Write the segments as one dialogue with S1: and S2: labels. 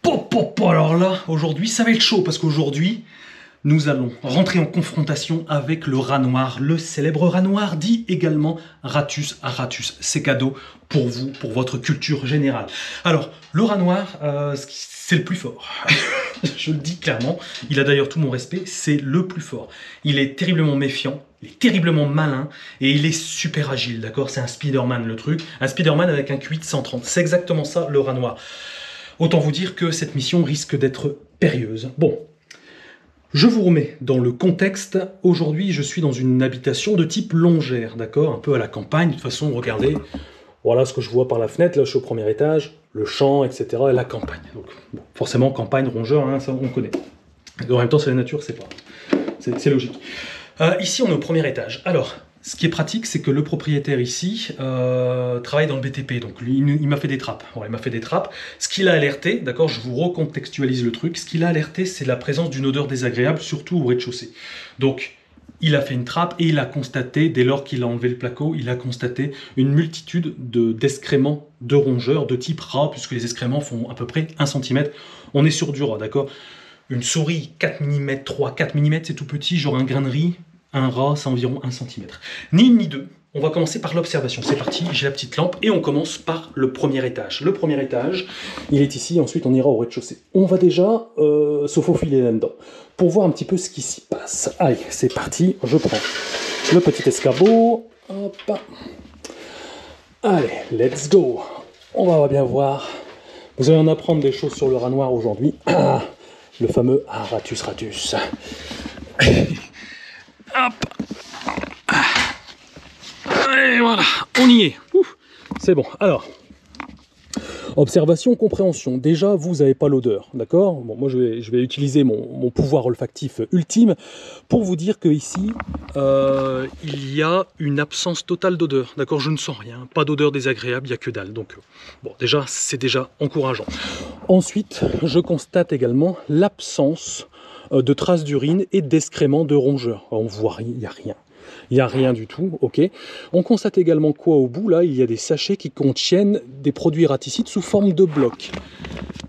S1: Alors là, aujourd'hui, ça va être chaud parce qu'aujourd'hui, nous allons rentrer en confrontation avec le rat noir, le célèbre rat noir, dit également Rattus aratus. C'est cadeau pour vous, pour votre culture générale. Alors, le rat noir, c'est le plus fort. Je le dis clairement, il a d'ailleurs tout mon respect, c'est le plus fort. Il est terriblement méfiant, il est terriblement malin et il est super agile, d'accord? C'est un Spider-Man le truc, un Spider-Man avec un QI de 130. C'est exactement ça le rat noir. Autant vous dire que cette mission risque d'être périlleuse. Bon, je vous remets dans le contexte. Aujourd'hui, je suis dans une habitation de type longère, d'accord? Un peu à la campagne. De toute façon, regardez, voilà ce que je vois par la fenêtre. Là, je suis au premier étage, le champ, etc. et la campagne. Donc, bon, forcément, campagne, rongeur, hein, ça on connaît. En même temps, c'est la nature, c'est logique. Ici, on est au premier étage. Alors, ce qui est pratique, c'est que le propriétaire ici travaille dans le BTP, donc lui, il m'a fait des trappes. Voilà, il m'a fait des trappes. Ce qu'il a alerté, d'accord, je vous recontextualise le truc, ce qu'il a alerté, c'est la présence d'une odeur désagréable, surtout au rez-de-chaussée. Donc, il a fait une trappe et il a constaté, dès lors qu'il a enlevé le placo, il a constaté une multitude d'excréments de rongeurs de type rat, puisque les excréments font à peu près 1 cm. On est sur du rat, d'accord? Une souris 4 mm, 3-4 mm, c'est tout petit, genre un grain de riz. Un rat, c'est environ 1 cm. Ni une ni deux. On va commencer par l'observation. C'est parti, j'ai la petite lampe et on commence par le premier étage. Le premier étage, il est ici, ensuite on ira au rez-de-chaussée. On va déjà se faufiler là-dedans pour voir un petit peu ce qui s'y passe. Allez, c'est parti, je prends le petit escabeau. Hop. Allez, let's go. On va bien voir. Vous allez en apprendre des choses sur le rat noir aujourd'hui. Le fameux Rattus ratus. Hop. Et voilà, on y est. C'est bon. Alors, observation, compréhension. Déjà, vous n'avez pas l'odeur, d'accord? Bon, moi, je vais utiliser mon pouvoir olfactif ultime pour vous dire qu'ici, il y a une absence totale d'odeur, d'accord? Je ne sens rien, pas d'odeur désagréable, il n'y a que dalle. Donc, bon, déjà, c'est déjà encourageant. Ensuite, je constate également l'absence de traces d'urine et d'excréments de rongeurs. On voit rien, il n'y a rien. Il n'y a rien du tout, ok. On constate également quoi au bout, là, il y a des sachets qui contiennent des produits raticides sous forme de blocs.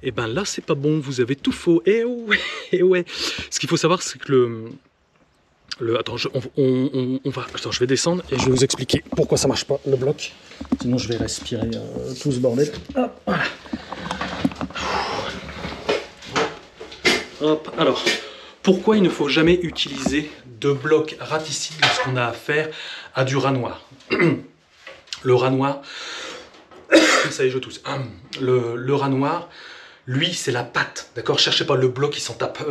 S1: Et ben là, c'est pas bon, vous avez tout faux. Et ouais, et ouais. Ce qu'il faut savoir, c'est que attends, attends, je vais descendre et je vais vous expliquer pourquoi ça marche pas, le bloc. Sinon, je vais respirer tout ce bordel. Hop, voilà. Hop, alors... Pourquoi il ne faut jamais utiliser de blocs raticides lorsqu'on a affaire à du rat noir? Le rat noir, ça y est, je tousse. Le rat noir, lui, c'est la patte, d'accord? Cherchez pas le bloc, il s'en tape.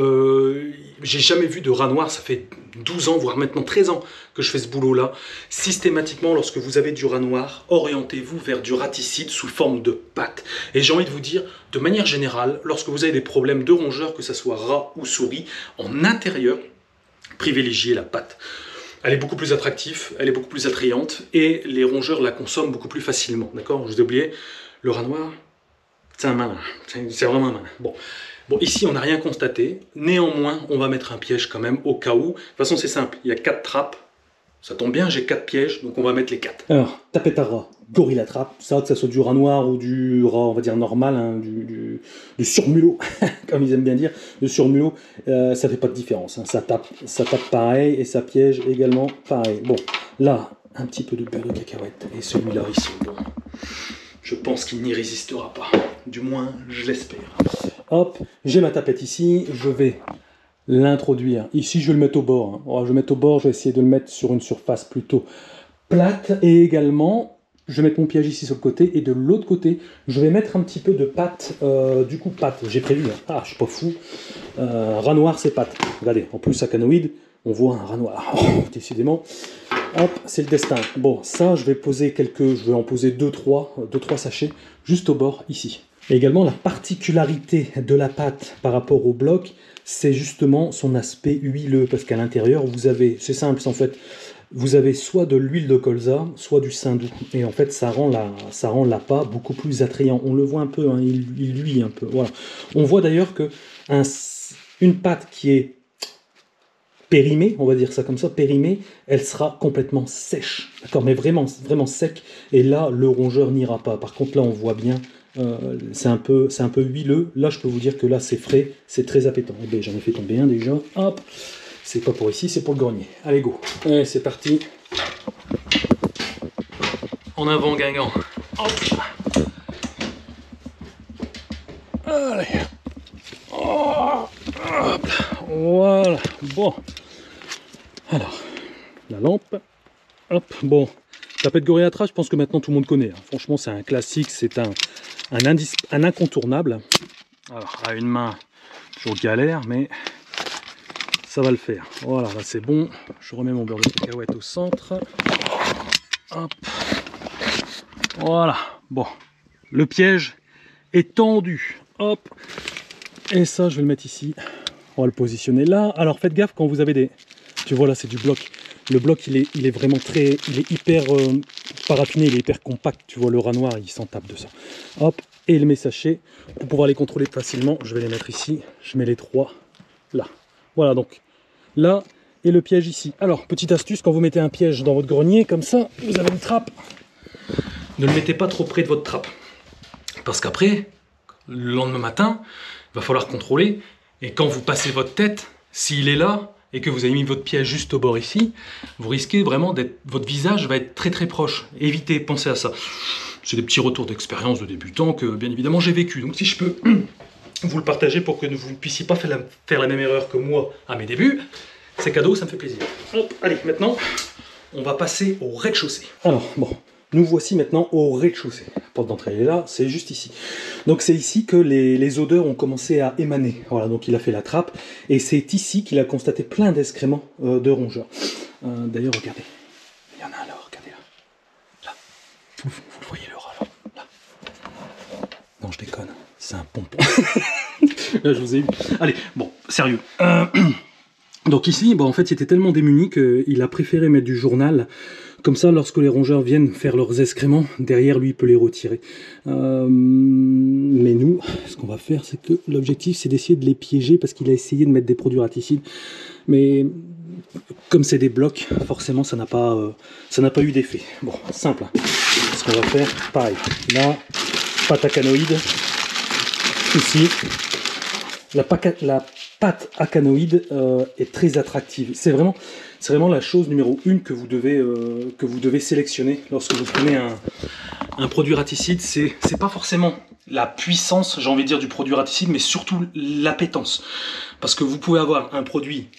S1: J'ai jamais vu de rat noir, ça fait 12 ans, voire maintenant 13 ans que je fais ce boulot-là. Systématiquement, lorsque vous avez du rat noir, orientez-vous vers du raticide sous forme de pâte. Et j'ai envie de vous dire, de manière générale, lorsque vous avez des problèmes de rongeurs, que ce soit rat ou souris, en intérieur, privilégiez la pâte. Elle est beaucoup plus attractive, elle est beaucoup plus attrayante, et les rongeurs la consomment beaucoup plus facilement, d'accord? Je vous ai oublié, le rat noir, c'est un malin, c'est vraiment un malin. Bon, ici, on n'a rien constaté. Néanmoins, on va mettre un piège quand même, au cas où. De toute façon, c'est simple. Il y a 4 trappes. Ça tombe bien, j'ai 4 pièges, donc on va mettre les 4. Alors, tapette à rat, gorilla trappe. Ça, que ça soit du rat noir ou du rat, on va dire, normal, hein, du surmulot, comme ils aiment bien dire. Le surmulot, ça fait pas de différence. Hein. Ça tape pareil et ça piège également pareil. Bon, là, un petit peu de beurre de cacahuète. Et celui-là, ici, bon... Je pense qu'il n'y résistera pas. Du moins, je l'espère. Hop, j'ai ma tapette ici. Je vais l'introduire. Ici, je vais le mettre au bord. Hein. Je vais le mettre au bord. Je vais essayer de le mettre sur une surface plutôt plate. Et également, je vais mettre mon piège ici sur le côté. Et de l'autre côté, je vais mettre un petit peu de pâte. Du coup, pâte. J'ai prévu. Hein. Ah, je suis pas fou. Rat noir, c'est pâte. Regardez, en plus, à canoïde, on voit un rat noir. Oh, décidément. Hop, c'est le destin. Bon, ça, je vais en poser 2-3 sachets juste au bord, ici. Et également, la particularité de la pâte par rapport au bloc, c'est justement son aspect huileux, parce qu'à l'intérieur, vous avez, c'est simple, en fait, vous avez soit de l'huile de colza, soit du saindoux. Et en fait, ça rend l'appât beaucoup plus attrayant. On le voit un peu, hein, il luit un peu. Voilà. On voit d'ailleurs que une pâte qui est périmée, on va dire ça comme ça, périmée, elle sera complètement sèche, d'accord, mais vraiment, vraiment sec, et là, le rongeur n'ira pas. Par contre, là, on voit bien
S2: c'est un peu huileux. Là, je peux vous dire que là, c'est frais, c'est très appétant. Eh bien, j'en ai fait tomber un déjà. Hop, c'est pas pour ici, c'est pour le grenier. Allez, go. Allez, c'est parti.
S1: En avant, Guingamp. Hop. Allez. Oh. Hop. Voilà. Bon. Alors, la lampe. Hop. Bon. Tapette Goreatra, je pense que maintenant tout le monde connaît. Franchement, c'est un classique, c'est un incontournable. Alors, à une main, toujours galère, mais ça va le faire. Voilà, là c'est bon. Je remets mon beurre de cacahuète au centre. Hop. Voilà. Bon. Le piège est tendu. Hop. Et ça, je vais le mettre ici. On va le positionner là. Alors, faites gaffe quand vous avez des... Tu vois, là, c'est du bloc. Le bloc, il est vraiment très... Il est hyper paraffiné, il est hyper compact. Tu vois, le rat noir, il s'en tape de ça. Hop. Et mes sachets, pour pouvoir les contrôler facilement, je vais les mettre ici. Je mets les 3 là. Voilà, donc là, et le piège ici. Alors, petite astuce, quand vous mettez un piège dans votre grenier, comme ça, vous avez une trappe. Ne le mettez pas trop près de votre trappe. Parce qu'après, le lendemain matin, il va falloir contrôler. Et quand vous passez votre tête, s'il est là, et que vous avez mis votre piège juste au bord ici, vous risquez vraiment d'être... Votre visage va être très très proche. Évitez, pensez à ça. C'est des petits retours d'expérience de débutant que, bien évidemment, j'ai vécu. Donc si je peux vous le partager pour que vous ne puissiez pas faire la même erreur que moi à mes débuts, c'est cadeau, ça me fait plaisir. Hop, allez, maintenant, on va passer au rez-de-chaussée. Alors, bon, nous voici maintenant au rez-de-chaussée. La porte d'entrée est là, c'est juste ici. Donc c'est ici que les odeurs ont commencé à émaner. Voilà, donc il a fait la trappe, et c'est ici qu'il a constaté plein d'excréments de rongeurs. D'ailleurs, regardez, il y en a un là, regardez là. Là, vous le voyez le rat là. Non, je déconne, c'est un pompon. Là, je vous ai eu. Allez, bon, sérieux. Donc ici, bon, en fait, il était tellement démuni qu'il a préféré mettre du journal. Comme ça, lorsque les rongeurs viennent faire leurs excréments, derrière lui, il peut les retirer. Mais nous, ce qu'on va faire, c'est que l'objectif, c'est d'essayer de les piéger, parce qu'il a essayé de mettre des produits raticides. Mais comme c'est des blocs, forcément, ça n'a pas eu d'effet. Bon, simple. Ce qu'on va faire, pareil. Là, pâte acanoïde. Ici, la pâte acanoïde est très attractive. C'est vraiment la chose numéro 1 que vous devez sélectionner lorsque vous prenez un produit raticide. C'est pas forcément la puissance, j'ai envie de dire, du produit raticide, mais surtout l'appétence. Parce que vous pouvez avoir un produit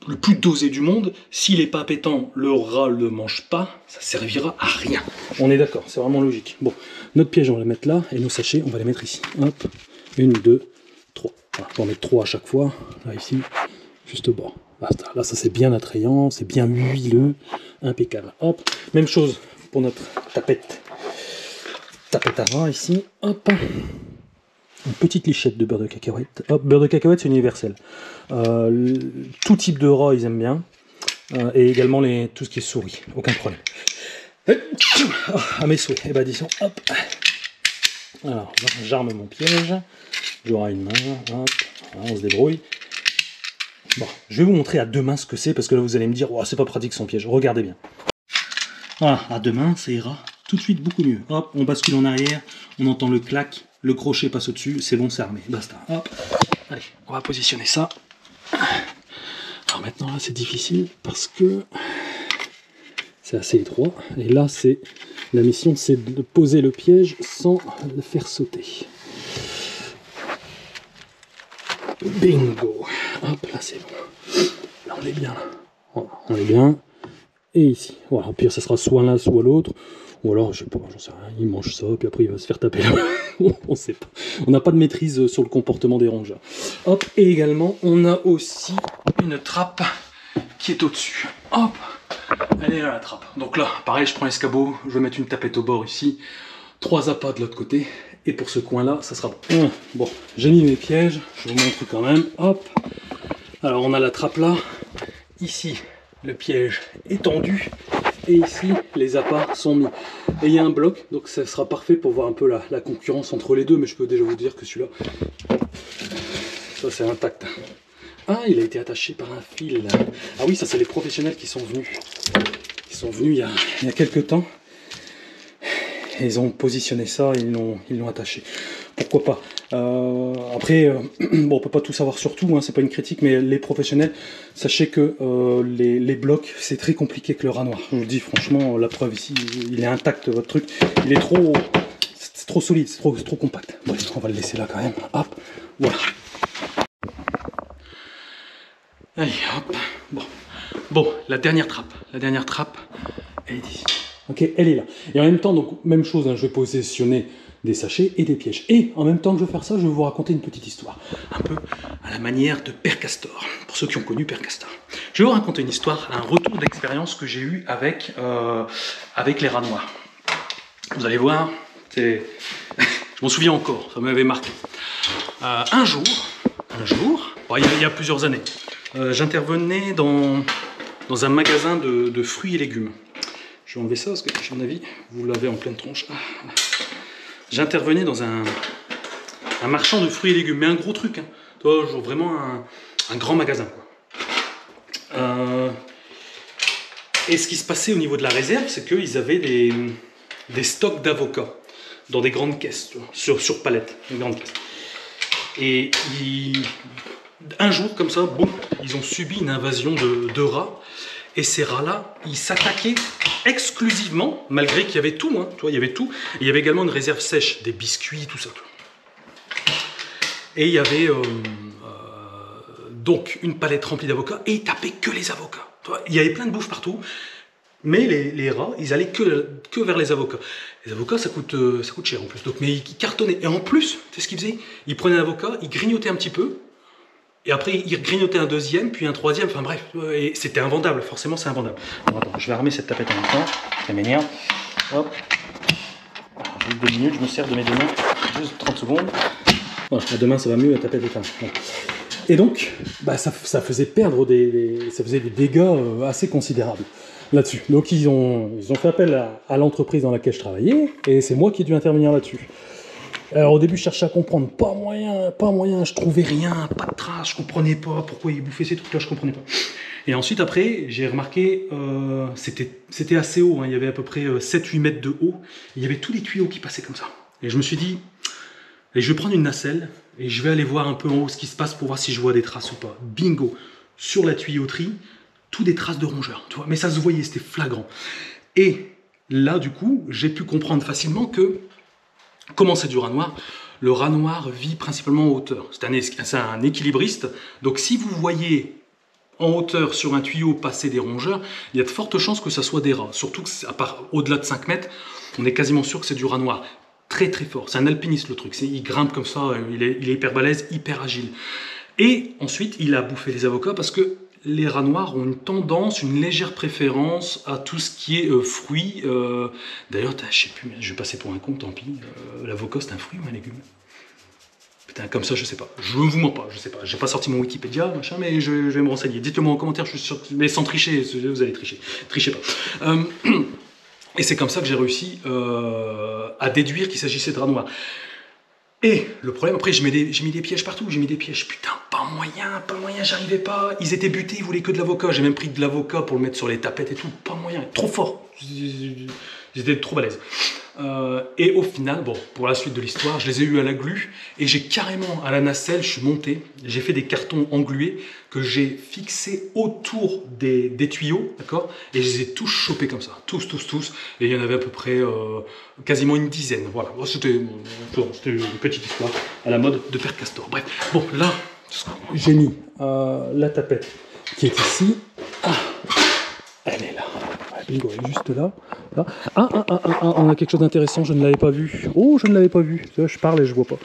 S1: le plus dosé du monde, s'il n'est pas appétant, le rat ne le mange pas, ça servira à rien. On est d'accord, c'est vraiment logique. Bon, notre piège, on va le mettre là, et nos sachets, on va les mettre ici. Hop, 1, 2, 3. Voilà, on va en mettre 3 à chaque fois. Là, ici, juste au bord. Basta. Là, ça c'est bien attrayant, c'est bien huileux, impeccable. Hop, même chose pour notre tapette à rat ici. Hop, une petite lichette de beurre de cacahuète. Hop, beurre de cacahuète, c'est universel. Tout type de rat, ils aiment bien. Et également tout ce qui est souris, aucun problème. À mes souhaits. Et bah disons, hop. Alors, j'arme mon piège. J'aurai une main. Hop. Voilà, on se débrouille. Bon, je vais vous montrer à 2 mains ce que c'est, parce que là vous allez me dire, oh, c'est pas pratique son piège. Regardez bien. Voilà, à 2 mains, ça ira tout de suite beaucoup mieux. Hop, on bascule en arrière, on entend le clac, le crochet passe au-dessus, c'est bon, c'est armé. Basta. Hop. Allez, on va positionner ça. Alors maintenant, là, c'est difficile parce que c'est assez étroit. Et là, la mission, c'est de poser le piège sans le faire sauter. Bingo. Hop, là, c'est bon. Là, on est bien. Voilà, on est bien. Et ici. Voilà, au pire, ça sera soit l'un, soit l'autre. Ou alors, je sais pas, j'en sais rien, il mange ça, puis après il va se faire taper là. On sait pas. On n'a pas de maîtrise sur le comportement des rongeurs. Hop, et également, on a aussi une trappe qui est au-dessus. Hop, elle est là la trappe. Donc là, pareil, je prends l'escabeau, je vais mettre une tapette au bord ici, 3 appâts de l'autre côté, et pour ce coin-là, ça sera bon. Bon, j'ai mis mes pièges, je vous montre quand même. Hop, alors on a la trappe là, ici, le piège est tendu. Et ici, les appâts sont mis. Et il y a un bloc, donc ça sera parfait pour voir un peu la concurrence entre les deux, mais je peux déjà vous dire que celui-là, ça c'est intact. Ah, il a été attaché par un fil. Là. Ah oui, ça c'est les professionnels qui sont venus. Ils sont venus il y a quelques temps.
S2: ils ont positionné ça, ils l'ont attaché. Pourquoi pas. Après, bon, on peut pas tout savoir sur tout, hein, c'est pas une critique, mais les professionnels, sachez que les blocs, c'est très compliqué avec le rat noir. Je vous le dis franchement, la preuve ici, il est intact votre truc, il est trop, c'est trop solide, c'est trop compact. Bref, on va le laisser là quand même. Hop, voilà. Allez, hop, bon, la dernière trappe, elle est ici. Ok, elle est là. Et en même temps, donc même chose, hein, je vais positionner des sachets et des pièges. Et en même temps que je vais faire ça, je vais vous raconter une petite histoire, un peu à la manière de Père Castor, pour ceux qui ont connu Père Castor. Je vais vous raconter une histoire, un retour d'expérience que j'ai eu avec les rats noirs. Vous allez voir, je m'en souviens encore, ça m'avait marqué. Un jour, bon, il y a plusieurs années, j'intervenais dans un magasin de fruits et légumes. Je vais enlever ça parce que, à mon avis, vous l'avez en pleine tronche. J'intervenais dans un marchand de fruits et légumes, mais un gros truc, hein. Toi, genre vraiment un grand magasin, quoi. Et ce qui se passait au niveau de la réserve, c'est qu'ils avaient des stocks d'avocats dans des grandes caisses, tu vois, sur palettes, des grandes caisses. Et un jour, comme ça, boum, ils ont subi une invasion de rats. Et ces rats-là, ils s'attaquaient exclusivement, malgré qu'il y avait tout, hein, tu vois, il y avait tout. Et il y avait également une réserve sèche, des biscuits, tout ça. Et il y avait donc une palette remplie d'avocats, et ils tapaient que les avocats. Tu vois, il y avait plein de bouffe partout, mais les rats, ils allaient que vers les avocats. Les avocats, ça coûte cher en plus, donc, mais ils cartonnaient. Et en plus, tu sais ce qu'ils faisaient? Ils prenaient un avocat, ils grignotaient un petit peu, et après, il grignotait un deuxième, puis un troisième, enfin bref, et c'était invendable, forcément c'est invendable. Bon, attends, je vais armer cette tapette en même temps, ça m'énerve. Hop. Juste 2 minutes, je me sers de mes deux mains, juste 30 secondes. Bon, à demain ça va mieux, la tapette est fermée. Bon. Et donc, bah, ça faisait perdre ça faisait des dégâts assez considérables là-dessus. Donc ils ont fait appel à l'entreprise dans laquelle je travaillais, et c'est moi qui ai dû intervenir là-dessus. Alors au début je cherchais à comprendre, pas moyen, je trouvais rien, pas de traces, je comprenais pas pourquoi ils bouffaient ces trucs-là, je comprenais pas. Et ensuite après, j'ai remarqué, c'était assez haut, hein, il y avait à peu près 7-8 mètres de haut, il y avait tous les tuyaux qui passaient comme ça. Et je me suis dit, et je vais prendre une nacelle, et je vais aller voir un peu en haut ce qui se passe pour voir si je vois des traces ou pas. Bingo, sur la tuyauterie, toutes des traces de rongeurs, tu vois, mais ça se voyait, c'était flagrant. Et là du coup, j'ai pu comprendre facilement que, comment c'est du rat noir? Le rat noir vit principalement en hauteur. C'est un équilibriste. Donc si vous voyez en hauteur sur un tuyau passer des rongeurs, il y a de fortes chances que ça soit des rats. Surtout que, à part au-delà de 5 mètres, on est quasiment sûr que c'est du rat noir. Très très fort. C'est un alpiniste le truc. Il grimpe comme ça, il est hyper balèze, hyper agile. Et ensuite, il a bouffé les avocats parce que les rats noirs ont une tendance, une légère préférence à tout ce qui est fruits. D'ailleurs, je sais plus, je vais passer pour un con, tant pis. L'avocat, c'est un fruit ou un légume? Putain, comme ça, je sais pas. Je ne vous mens pas, je sais pas. J'ai pas sorti mon Wikipédia, machin, mais je vais me renseigner. Dites-le moi en commentaire, je suis sûr, mais sans tricher, vous allez tricher. Trichez pas. Et c'est comme ça que j'ai réussi à déduire qu'il s'agissait de rats noirs. Et le problème, après, j'ai mis des pièges partout, j'ai mis des pièges. Putain, pas moyen, j'arrivais pas. Ils étaient butés, ils voulaient que de l'avocat. J'ai même pris de l'avocat pour le mettre sur les tapettes et tout. Pas moyen, trop fort. J'étais trop balèze. Et au final, bon, pour la suite de l'histoire, je les ai eus à la glu. Et j'ai carrément, à la nacelle, je suis monté. J'ai fait des cartons englués que j'ai fixés autour des tuyaux, d'accord? Et je les ai tous chopés comme ça. Tous. Et il y en avait à peu près quasiment une dizaine. Voilà, c'était une petite histoire à la mode de Père Castor. Bref, bon, là, j'ai mis la tapette qui est ici. Ah, elle est là. Bingo, elle est juste là. On a quelque chose d'intéressant, je ne l'avais pas vu. Oh, je ne l'avais pas vu. Je parle et je vois pas.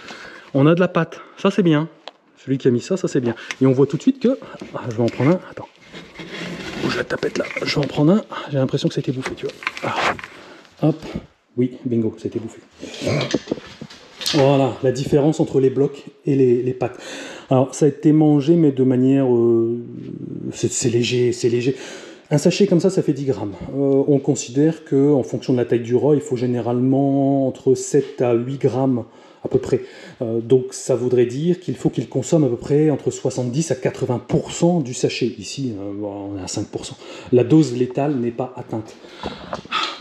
S2: On a de la pâte, ça c'est bien. Celui qui a mis ça c'est bien. Et on voit tout de suite que... Ah, je vais en prendre un. Attends. Bouge la tapette là. Je vais en prendre un. J'ai l'impression que ça a été bouffé, tu vois. Ah. Hop. Oui, bingo, ça a été bouffé. Voilà, la différence entre les blocs et les pâtes. Alors, ça a été mangé, mais de manière... c'est léger. Un sachet comme ça fait 10 grammes. On considère qu'en fonction de la taille du rat, il faut généralement entre 7 à 8 grammes à peu près. Donc ça voudrait dire qu'il faut qu'il consomme à peu près entre 70 à 80% du sachet. Ici, on est à 5%. La dose létale n'est pas atteinte.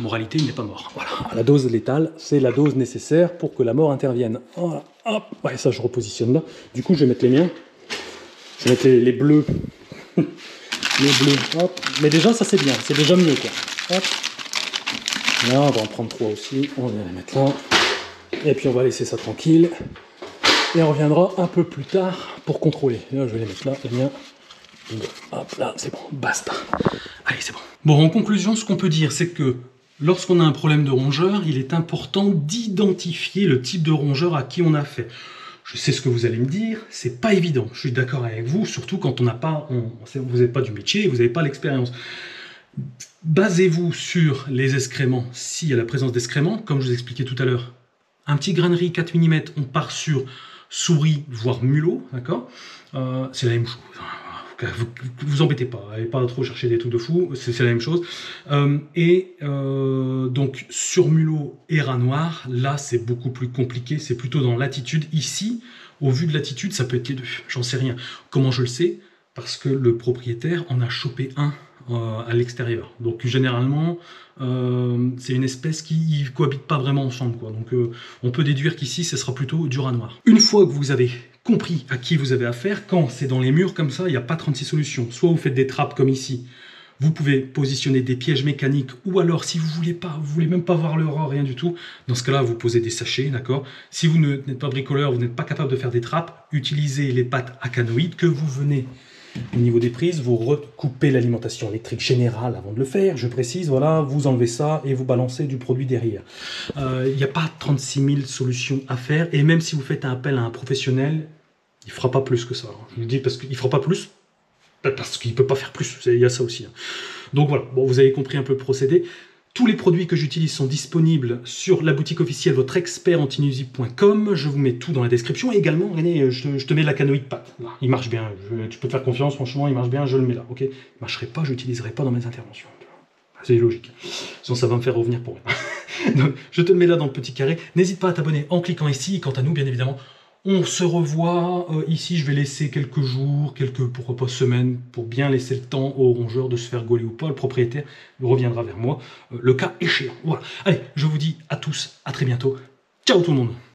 S2: Moralité, il n'est pas mort. Voilà. La dose létale, c'est la dose nécessaire pour que la mort intervienne. Voilà. Hop. Ouais, ça, je repositionne là. Du coup, je vais mettre les miens. Je vais mettre les bleus. Les bleus. Hop. Mais déjà, ça c'est bien. C'est déjà mieux, quoi. Hop. Là, on va en prendre 3 aussi. On va les mettre là. Et puis, on va laisser ça tranquille. Et on reviendra un peu plus tard pour contrôler. Là, je vais les mettre là, les miens. Hop, là, c'est bon. Basta. Allez, c'est bon. Bon, en conclusion, ce qu'on peut dire, c'est que lorsqu'on a un problème de rongeur, il est important d'identifier le type de rongeur à qui on a affaire. Je sais ce que vous allez me dire, c'est pas évident. Je suis d'accord avec vous, surtout quand on n'a pas, vous n'êtes pas du métier, vous n'avez pas l'expérience. Basez-vous sur les excréments, s'il y a la présence d'excréments, comme je vous expliquais tout à l'heure. Un petit grainerie 4 mm, on part sur souris, voire mulot, d'accord, c'est la même chose. Vous embêtez pas, allez pas trop chercher des trucs de fou, c'est la même chose. Donc sur mulot et rat noir, là c'est beaucoup plus compliqué, c'est plutôt dans l'attitude. Ici, au vu de l'attitude, ça peut être les deux, j'en sais rien. Comment je le sais? Parce que le propriétaire en a chopé un à l'extérieur. Donc généralement, c'est une espèce qui ne cohabite pas vraiment ensemble, quoi. Donc on peut déduire qu'ici, ce sera plutôt du rat noir. Une fois que vous avez compris à qui vous avez affaire, quand c'est dans les murs comme ça, il n'y a pas 36 solutions. Soit vous faites des trappes comme ici, vous pouvez positionner des pièges mécaniques, ou alors si vous voulez même pas voir le rat, rien du tout, dans ce cas-là, vous posez des sachets, d'accord. Si vous n'êtes pas bricoleur, vous n'êtes pas capable de faire des trappes, utilisez les pattes acanoïdes que vous venez. Au niveau des prises, vous recoupez l'alimentation électrique générale avant de le faire, je précise, voilà, vous enlevez ça et vous balancez du produit derrière. Il n'y a pas 36 000 solutions à faire, et même si vous faites un appel à un professionnel, il ne fera pas plus que ça. Je vous le dis parce qu'il ne fera pas plus, parce qu'il ne peut pas faire plus, il y a ça aussi. Donc voilà, bon, vous avez compris un peu le procédé. Tous les produits que j'utilise sont disponibles sur la boutique officielle votreexpertantinuisible.com. Je vous mets tout dans la description. Et également, René, je te mets la canoïde pâte. Il marche bien. Tu peux te faire confiance, franchement, il marche bien. Je le mets là. Ok, il ne marcherait pas, je l'utiliserai pas dans mes interventions. C'est logique. Sinon, ça va me faire revenir pour rien. Donc, je te le mets là dans le petit carré. N'hésite pas à t'abonner en cliquant ici. Quant à nous, bien évidemment, on se revoit ici. Je vais laisser quelques jours, pourquoi pas semaines, pour bien laisser le temps au rongeur de se faire gauler ou pas. Le propriétaire reviendra vers moi, le cas échéant. Voilà. Allez, je vous dis à tous, à très bientôt. Ciao tout le monde.